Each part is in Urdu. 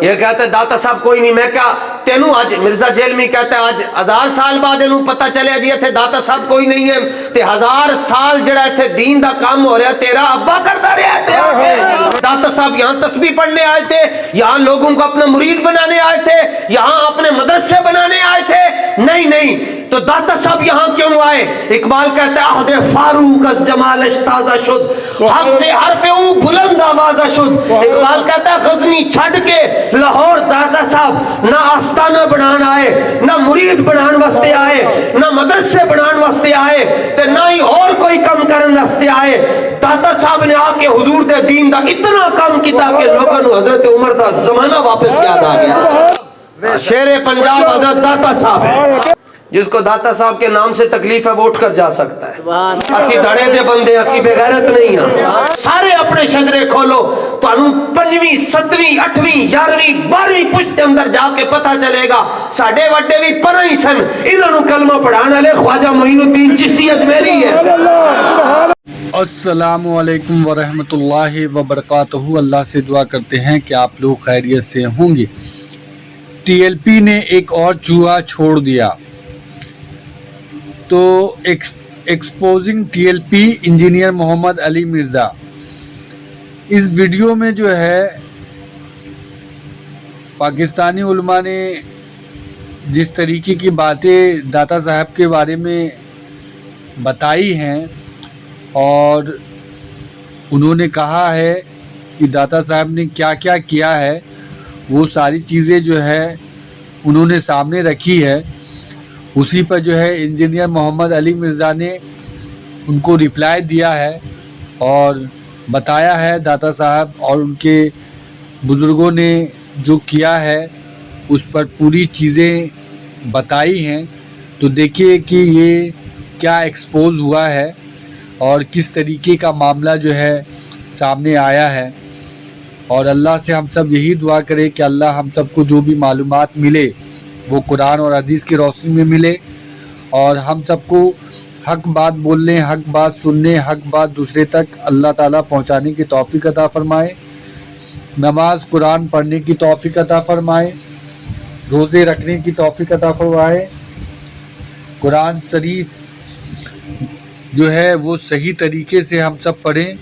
یہ کہتے داتا صاحب کوئی نہیں. میں کیا تینوں آج مرزا جیلمی کہتا ہے آج 1000 سال بعد انہوں پتہ چلے جی اتنے داتا صاحب کوئی نہیں ہے تے 1000 سال جڑا اتنے دین دا کام ہو رہا ہے تیرا ابا کرتا رہا ہے. داتا صاحب یہاں تسبیح پڑھنے آئے تھے, یہاں لوگوں کو اپنا مرید بنانے آئے تھے, یہاں اپنے مدرسے بنانے آئے تھے. نہیں تو داتا صاحب یہاں کیوں آئے؟ اقبال کہتا ہے عہد فاروق از جمالش تازہ شد, حق سے حرف او بلند آوازہ شد. اقبال کہتا ہے غزنی چھڑ کے لاہور داتا صاحب نہ آستانہ بنان آئے, نہ مرید بنان واسطے آئے, نہ مدرسے بنان واسطے آئے, تے نہ ہی اور کوئی کم کرن واسطے آئے. داتا صاحب نے آ کے حضور دے دین دا اتنا کام کیتا کہ لوگوں نے حضرت عمر دا زمانہ واپس یاد آ گیا. شیر پنجاب حضرت داتا صاحب ہے. جس کو داتا صاحب کے نام سے تکلیف ہے وہ اٹھ کر جا سکتا ہے. اسی دھڑے دے بندے, اسی بے غیرت نہیں ہیں. سارے اپنے شجرے کھولو تو انہوں 5ویں 7ویں 8ویں 11ویں 12ویں پشت اندر جا کے پتہ چلے گا ساڑھے وڈے بھی پناہ ہی سن. انہوں کلمہ پڑھانا لے خواجہ معین الدین چشتی اجمیری ہے. السلام علیکم ورحمۃ اللہ وبرکاتہ. اللہ سے دعا کرتے ہیں کہ آپ لوگ خیریت سے ہوں گے. ٹی ایل پی نے ایک اور چوہا چھوڑ دیا. تو exposing T L P engineer Muhammad Ali Mirza. اس ویڈیو میں جو ہے پاکستانی علماء نے جس طریقے کی باتیں داتا صاحب کے بارے میں بتائی ہیں اور انہوں نے کہا ہے کہ داتا صاحب نے کیا کیا کیا ہے, وہ ساری چیزیں جو ہے انہوں نے سامنے رکھی ہے. اسی پر جو ہے انجینئر محمد علی مرزا نے ان کو رپلائی دیا ہے اور بتایا ہے داتا صاحب اور ان کے بزرگوں نے جو کیا ہے اس پر پوری چیزیں بتائی ہیں. تو دیکھیے کہ یہ کیا ایکسپوز ہوا ہے اور کس طریقے کا معاملہ جو ہے سامنے آیا ہے. اور اللہ سے ہم سب یہی دعا کریں کہ اللہ ہم سب کو جو بھی معلومات ملے وہ قرآن اور حدیث کی روشنی میں ملے اور ہم سب کو حق بات بولنے, حق بات سننے, حق بات دوسرے تک اللہ تعالیٰ پہنچانے کی توفیق عطا فرمائے. نماز قرآن پڑھنے کی توفیق عطا فرمائے, روزے رکھنے کی توفیق عطا فرمائے, قرآن شریف جو ہے وہ صحیح طریقے سے ہم سب پڑھیں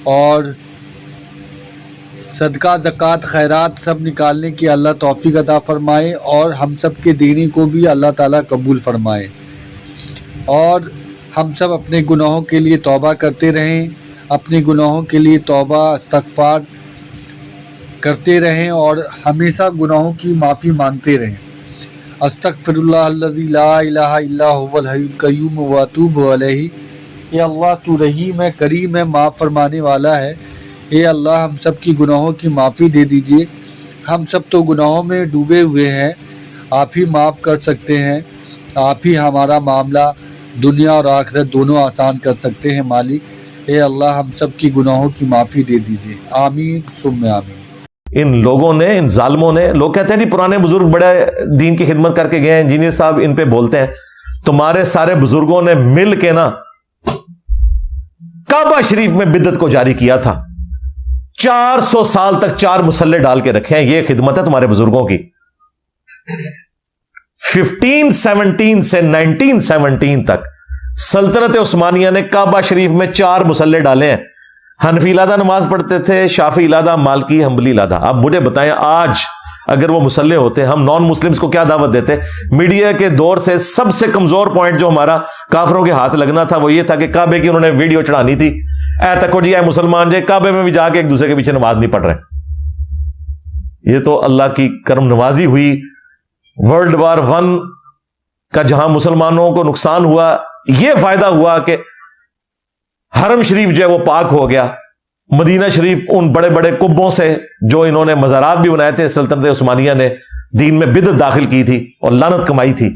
اور صدقہ زکوٰۃ خیرات سب نکالنے کی اللہ توفیق عطا فرمائے اور ہم سب کے دینے کو بھی اللہ تعالیٰ قبول فرمائے. اور ہم سب اپنے گناہوں کے لیے توبہ کرتے رہیں, اپنے گناہوں کے لیے توبہ استغفار کرتے رہیں اور ہمیشہ گناہوں کی معافی مانگتے رہیں. استغفر اللہ الذی لا الہ الا هو الحی القیوم واتوب الیہ. اے اللہ تو رحیم ہے, کریم ہے, معاف فرمانے والا ہے. اے اللہ ہم سب کی گناہوں کی معافی دے دیجئے. ہم سب تو گناہوں میں ڈوبے ہوئے ہیں, آپ ہی معاف کر سکتے ہیں. آپ ہی ہمارا معاملہ دنیا اور آخرت دونوں آسان کر سکتے ہیں مالک. اے اللہ ہم سب کی گناہوں کی معافی دے دیجئے. آمین ثم آمین. ان لوگوں نے, ان ظالموں نے, لوگ کہتے ہیں جی پرانے بزرگ بڑے دین کی خدمت کر کے گئے ہیں, انجینئر صاحب ان پہ بولتے ہیں. تمہارے سارے بزرگوں نے مل کے نا کعبہ شریف میں بدعت کو جاری کیا تھا. 400 سال تک 4 مسلح ڈال کے رکھے ہیں. یہ خدمت ہے تمہارے بزرگوں کی. 1517 سے 1917 تک سلطنت عثمانیہ نے کعبہ شریف میں 4 مسلح ڈالے ہیں. حنفی علادہ نماز پڑھتے تھے, شافعی علادہ, مالکی, حنبلی علادہ. آپ مجھے بتائیں آج اگر وہ مسلح ہوتے, ہم نان مسلمز کو کیا دعوت دیتے؟ میڈیا کے دور سے سب سے کمزور پوائنٹ جو ہمارا کافروں کے ہاتھ لگنا تھا وہ یہ تھا کہ کعبے کی انہوں نے ویڈیو چڑھانی تھی. اے تکو جی, اے مسلمان جی, کعبے میں بھی جا کے ایک دوسرے کے پیچھے نماز نہیں پڑھ رہے. یہ تو اللہ کی کرم نوازی ہوئی. ورلڈ وار 1 کا جہاں مسلمانوں کو نقصان ہوا, یہ فائدہ ہوا کہ حرم شریف جو ہے وہ پاک ہو گیا. مدینہ شریف ان بڑے بڑے قبوں سے جو انہوں نے مزارات بھی بنائے تھے, سلطنت عثمانیہ نے دین میں بدعت داخل کی تھی اور لعنت کمائی تھی.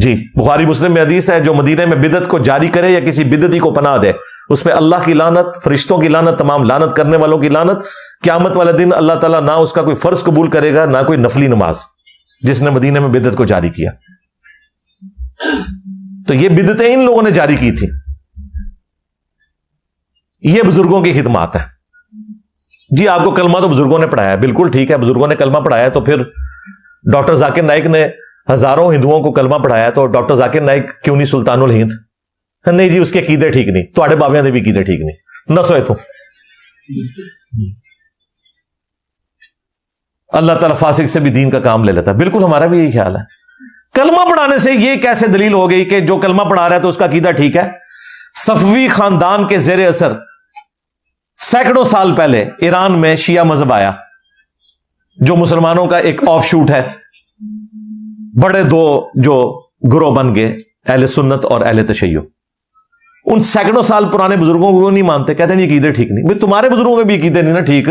جی بخاری مسلم میں حدیث ہے, جو مدینہ میں بدعت کو جاری کرے یا کسی بدعتی کو پناہ دے, اس پہ اللہ کی لعنت, فرشتوں کی لعنت, تمام لعنت کرنے والوں کی لعنت. قیامت والے دن اللہ تعالیٰ نہ اس کا کوئی فرض قبول کرے گا نہ کوئی نفلی نماز, جس نے مدینہ میں بدعت کو جاری کیا. تو یہ بدعتیں ان لوگوں نے جاری کی تھی. یہ بزرگوں کی خدمات ہیں. جی آپ کو کلمہ تو بزرگوں نے پڑھایا ہے، بالکل ٹھیک ہے، بزرگوں نے کلمہ پڑھایا تو پھر ڈاکٹر ذاکر نائک نے ہزاروں ہندوؤں کو کلمہ پڑھایا تو ڈاکٹر ذاکر نائک کیوں نہیں سلطان الہند؟ نہیں جی اس کے عقیدے ٹھیک نہیں، تواڈے بابیاں دے بھی عقیدے ٹھیک نہیں، نسو اتوں۔ اللہ تعالیٰ فاسق سے بھی دین کا کام لے لیتا ہے، بالکل ہمارا بھی یہی خیال ہے۔ کلمہ پڑھانے سے یہ کیسے دلیل ہو گئی کہ جو کلمہ پڑھا رہا ہے تو اس کا عقیدہ ٹھیک ہے؟ صفوی خاندان کے زیر اثر سینکڑوں سال پہلے ایران میں شیعہ مذہب آیا جو مسلمانوں کا ایک آف شوٹ ہے، بڑے دو جو گروہ بن گئے، اہل سنت اور اہل تشیع۔ ان سینکڑوں سال پرانے بزرگوں کو نہیں مانتے، کہتے ہیں یہ عقیدے ٹھیک نہیں۔ بھئی تمہارے بزرگوں کے بھی عقیدے نہیں نا ٹھیک،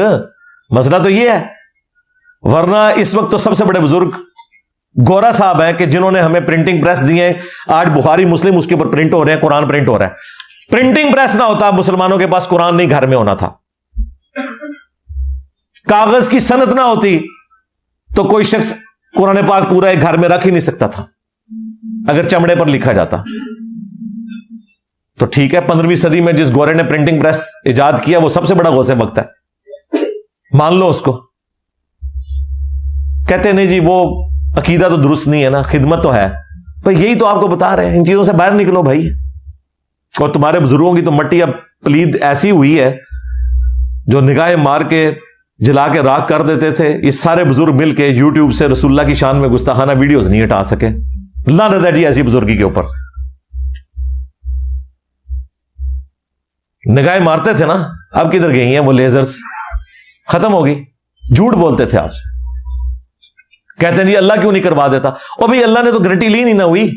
مسئلہ تو یہ ہے۔ ورنہ اس وقت تو سب سے بڑے بزرگ گورا صاحب ہیں کہ جنہوں نے ہمیں پرنٹنگ پریس دی ہے، آج بخاری مسلم اس کے اوپر پرنٹ ہو رہے ہیں، قرآن پرنٹ ہو رہا ہے۔ پرنٹنگ پریس نہ ہوتا مسلمانوں کے پاس قرآن نہیں گھر میں ہونا تھا، کاغذ کی صنعت نہ ہوتی تو کوئی شخص قرآن پاک پورا ایک گھر میں رکھ ہی نہیں سکتا تھا اگر چمڑے پر لکھا جاتا۔ تو ٹھیک ہے 15ویں صدی میں جس گورے نے پرنٹنگ پریس ایجاد کیا وہ سب سے بڑا غوث وقت ہے، مان لو اس کو۔ کہتے نہیں جی وہ عقیدہ تو درست نہیں ہے نا، خدمت تو ہے۔ بھائی یہی تو آپ کو بتا رہے ہیں، ان چیزوں سے باہر نکلو بھائی۔ اور تمہارے بزرگوں کی تو مٹی اب پلید ایسی ہوئی ہے جو نگاہیں مار کے جلا کے راکھ کر دیتے تھے، یہ سارے بزرگ مل کے یوٹیوب سے رسول اللہ کی شان میں گستاخانہ ویڈیوز نہیں ہٹا سکے۔ لعنت ہے جی ایسی بزرگی کے اوپر۔ نگاہیں مارتے تھے نا، اب کدھر گئی ہیں وہ لیزرز؟ ختم ہو گئی۔ جھوٹ بولتے تھے آپ سے، کہتے ہیں جی اللہ کیوں نہیں کروا دیتا؟ اور بھائی اللہ نے تو گارنٹی لی نہیں نہ ہوئی۔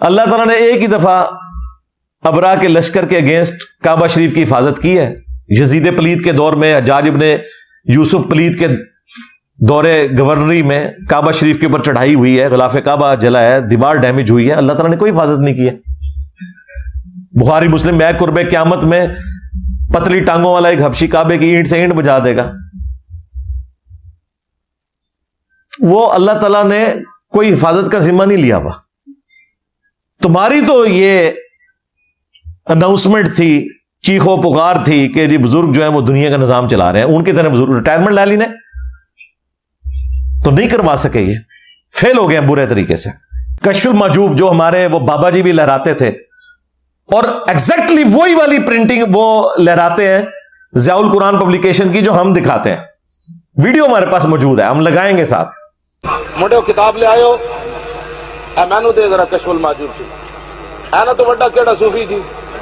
اللہ تعالیٰ نے ایک ہی دفعہ ابرا کے لشکر کے اگینسٹ کعبہ شریف کی حفاظت کی ہے۔ یزید پلید کے دور میں، حجاج ابن یوسف پلید کے دور گورنری میں کعبہ شریف کے اوپر چڑھائی ہوئی ہے، غلاف کعبہ جلا ہے، دیوار ڈیمیج ہوئی ہے، اللہ تعالیٰ نے کوئی حفاظت نہیں کی ہے۔ بخاری مسلم میں قرب قیامت میں پتلی ٹانگوں والا ایک حبشی کعبے کی اینٹ سے اینٹ بجا دے گا۔ وہ اللہ تعالیٰ نے کوئی حفاظت کا ذمہ نہیں لیا ہوا۔ تمہاری تو یہ اناؤنسمنٹ تھی، چیخ و پکار تھی کہ جی بزرگ جو ہیں وہ دنیا کا نظام چلا رہے ہیں، ان کی طرح بزرگ ریٹائرمنٹ لے لی نے تو نہیں کروا سکے، یہ فیل ہو گئے ہیں برے طریقے سے۔ کشف المحجوب جو ہمارے وہ بابا جی بھی لہراتے تھے، اور ایگزیکٹلی وہی والی پرنٹنگ وہ لہراتے ہیں ضیاء القرآن پبلیکیشن کی جو ہم دکھاتے ہیں۔ ویڈیو ہمارے پاس موجود ہے، ہم لگائیں گے ساتھ۔ موٹے کتاب لے آئے ہو، اے مینو دے ذرا کشف المحجوب جی، اے نا تو بڑا کیڑا صوفی جی،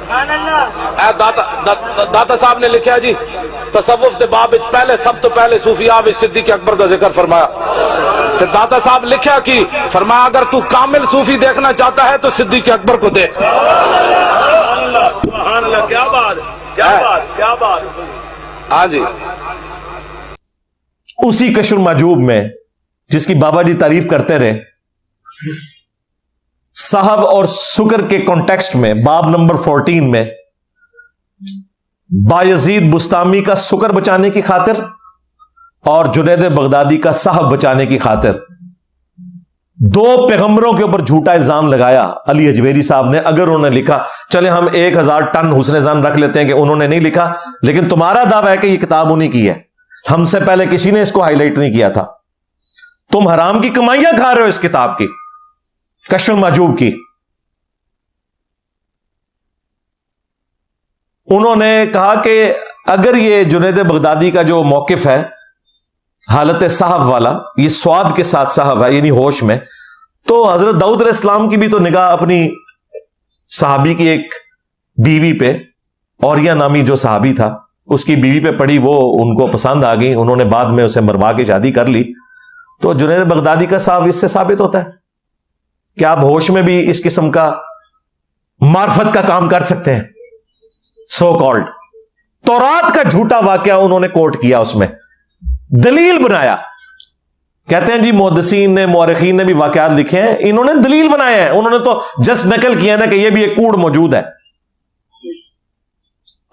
اے داتا صاحب نے لکھا جی تصوف دے باب پہلے سب تو پہلے صوفیاء صدیق اکبر کا ذکر فرمایا۔ تو داتا صاحب لکھا کہ فرمایا اگر تو کامل صوفی دیکھنا چاہتا ہے تو صدیق اکبر کو دیکھ۔ سبحان اللہ، کیا بات، کیا بات، کیا بات۔ ہاں جی، اسی کشف المحجوب میں جس کی بابا جی تعریف کرتے رہے، صاحب اور سکر کے کانٹیکسٹ میں باب نمبر 14 میں بایزید بستامی کا سکر بچانے کی خاطر اور جنید بغدادی کا صاحب بچانے کی خاطر دو پیغمبروں کے اوپر جھوٹا الزام لگایا علی اجویری صاحب نے۔ اگر انہوں نے لکھا، چلے ہم 1000 ٹن حسن ظن رکھ لیتے ہیں کہ انہوں نے نہیں لکھا، لیکن تمہارا دعویٰ ہے کہ یہ کتاب انہی کی ہے، ہم سے پہلے کسی نے اس کو ہائی لائٹ نہیں کیا تھا۔ تم حرام کی کمائیاں کھا رہے ہو اس کتاب کی، کشف المحجوب کی۔ انہوں نے کہا کہ اگر یہ جنید بغدادی کا جو موقف ہے حالت صاحب والا، یہ سواد کے ساتھ صاحب ہے یعنی ہوش میں، تو حضرت داؤد علیہ السلام کی بھی تو نگاہ اپنی صحابی کی ایک بیوی پہ، اوریا نامی جو صحابی تھا اس کی بیوی پہ پڑی، وہ ان کو پسند آ گئی، انہوں نے بعد میں اسے مروا کے شادی کر لی۔ تو جنید بغدادی کا صاحب اس سے ثابت ہوتا ہے کہ آپ ہوش میں بھی اس قسم کا معرفت کا کام کر سکتے ہیں۔ سو کالڈ تورات کا جھوٹا واقعہ انہوں نے کوٹ کیا، اس میں دلیل بنایا۔ کہتے ہیں جی محدثین نے، مورخین نے بھی واقعات لکھے ہیں، انہوں نے دلیل بنایا ہے، انہوں نے تو جسٹ نقل کیا نا کہ یہ بھی ایک کوڑ موجود ہے۔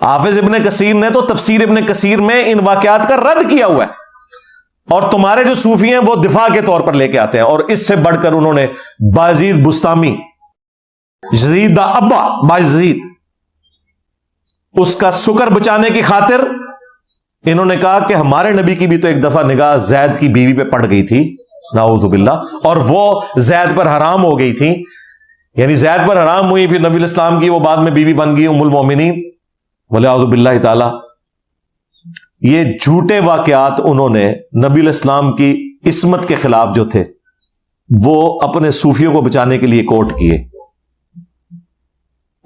حافظ ابن کثیر نے تو تفسیر ابن کثیر میں ان واقعات کا رد کیا ہوا ہے، اور تمہارے جو صوفی ہیں وہ دفاع کے طور پر لے کے آتے ہیں۔ اور اس سے بڑھ کر انہوں نے بایزید بستامی، یزید دا ابا بایزید، اس کا سکر بچانے کی خاطر انہوں نے کہا کہ ہمارے نبی کی بھی تو ایک دفعہ نگاہ زید کی بیوی پہ پڑ گئی تھی، نعوذ باللہ، اور وہ زید پر حرام ہو گئی تھی، یعنی زید پر حرام ہوئی، پھر نبی الاسلام کی وہ بعد میں بیوی بن گئی ام المومنین، وَلِعَوْذُ بِاللَّهِ تعالی۔ یہ جھوٹے واقعات انہوں نے نبی الاسلام کی عصمت کے خلاف جو تھے وہ اپنے صوفیوں کو بچانے کے لیے کوٹ کیے۔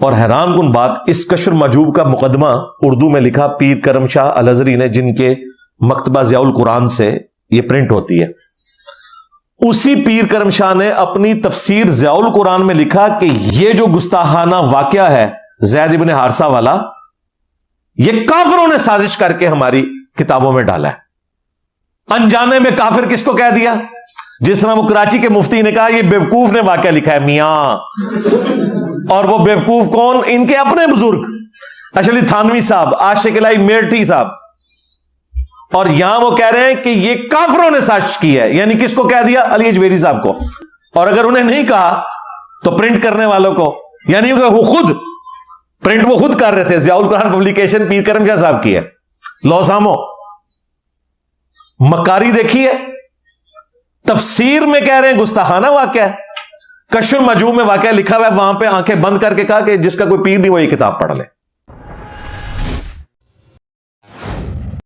اور حیران کن بات، اس کشف المحجوب کا مقدمہ اردو میں لکھا پیر کرم شاہ الازہری نے، جن کے مکتبہ ضیاء القرآن سے یہ پرنٹ ہوتی ہے۔ اسی پیر کرم شاہ نے اپنی تفسیر ضیاء القرآن میں لکھا کہ یہ جو گستاخانہ واقعہ ہے زید ابن حارثہ والا، یہ کافروں نے سازش کر کے ہماری کتابوں میں ڈالا ہے۔ انجانے میں کافر کس کو کہہ دیا؟ جس طرح وہ کراچی کے مفتی نے کہا یہ بیوقوف نے واقعہ لکھا ہے میاں، اور وہ بیوقوف کون؟ ان کے اپنے بزرگ اشلی تھانوی صاحب، عاشق الہی میرٹھی صاحب، اور یہاں وہ کہہ رہے ہیں کہ یہ کافروں نے سازش کی ہے، یعنی کس کو کہہ دیا؟ علی اجویری صاحب کو، اور اگر انہیں نہیں کہا تو پرنٹ کرنے والوں کو، یعنی کہ وہ خود پرنٹ وہ خود کر رہے تھے۔ ضیاء القرآن پبلیکیشن پیر کرم شاہ صاحب کی ہے، لوسامو مکاری دیکھیے، تفسیر میں کہہ رہے ہیں گستاخانہ واقعہ ہے، کشف المحجوب میں واقعہ لکھا ہوا ہے، وہاں پہ آنکھیں بند کر کے کہا کہ جس کا کوئی پیر نہیں وہ یہ کتاب پڑھ لے۔